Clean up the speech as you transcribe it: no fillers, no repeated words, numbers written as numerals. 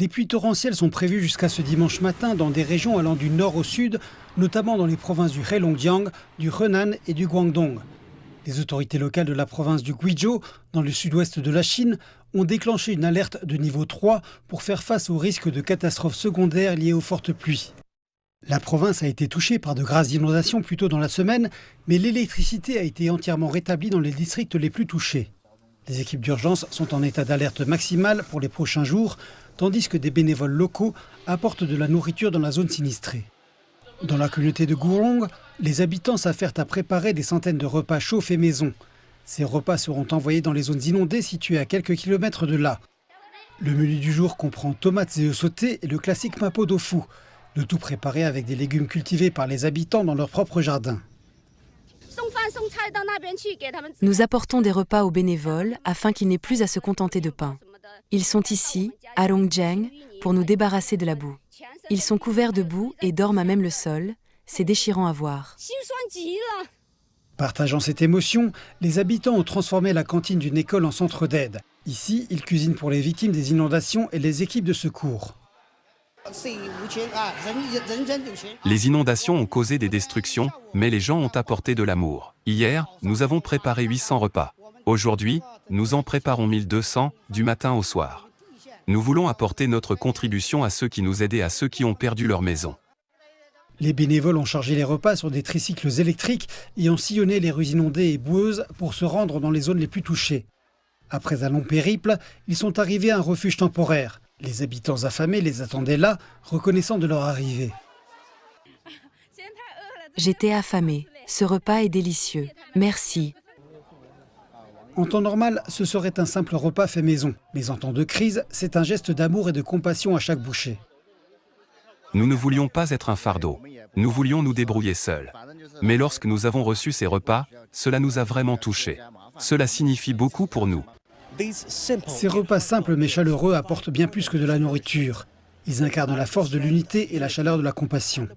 Des pluies torrentielles sont prévues jusqu'à ce dimanche matin dans des régions allant du nord au sud, notamment dans les provinces du Heilongjiang, du Henan et du Guangdong. Les autorités locales de la province du Guizhou, dans le sud-ouest de la Chine, ont déclenché une alerte de niveau 3 pour faire face au risque de catastrophes secondaires liées aux fortes pluies. La province a été touchée par de graves inondations plus tôt dans la semaine, mais l'électricité a été entièrement rétablie dans les districts les plus touchés. Les équipes d'urgence sont en état d'alerte maximale pour les prochains jours, tandis que des bénévoles locaux apportent de la nourriture dans la zone sinistrée. Dans la communauté de Gurong, les habitants s'affairent à préparer des centaines de repas chauds faits maison. Ces repas seront envoyés dans les zones inondées situées à quelques kilomètres de là. Le menu du jour comprend tomates et œufs sautés et le classique mapo tofu, le tout préparé avec des légumes cultivés par les habitants dans leur propre jardin. Nous apportons des repas aux bénévoles afin qu'ils n'aient plus à se contenter de pain. Ils sont ici, à Rongjiang, pour nous débarrasser de la boue. Ils sont couverts de boue et dorment à même le sol. C'est déchirant à voir. Partageant cette émotion, les habitants ont transformé la cantine d'une école en centre d'aide. Ici, ils cuisinent pour les victimes des inondations et les équipes de secours. Les inondations ont causé des destructions, mais les gens ont apporté de l'amour. Hier, nous avons préparé 800 repas. Aujourd'hui, nous en préparons 1200, du matin au soir. Nous voulons apporter notre contribution à ceux qui nous aident et à ceux qui ont perdu leur maison. Les bénévoles ont chargé les repas sur des tricycles électriques et ont sillonné les rues inondées et boueuses pour se rendre dans les zones les plus touchées. Après un long périple, ils sont arrivés à un refuge temporaire. Les habitants affamés les attendaient là, reconnaissant de leur arrivée. J'étais affamée. Ce repas est délicieux. Merci. En temps normal, ce serait un simple repas fait maison. Mais en temps de crise, c'est un geste d'amour et de compassion à chaque bouchée. Nous ne voulions pas être un fardeau. Nous voulions nous débrouiller seuls. Mais lorsque nous avons reçu ces repas, cela nous a vraiment touchés. Cela signifie beaucoup pour nous. Ces repas simples mais chaleureux apportent bien plus que de la nourriture. Ils incarnent la force de l'unité et la chaleur de la compassion.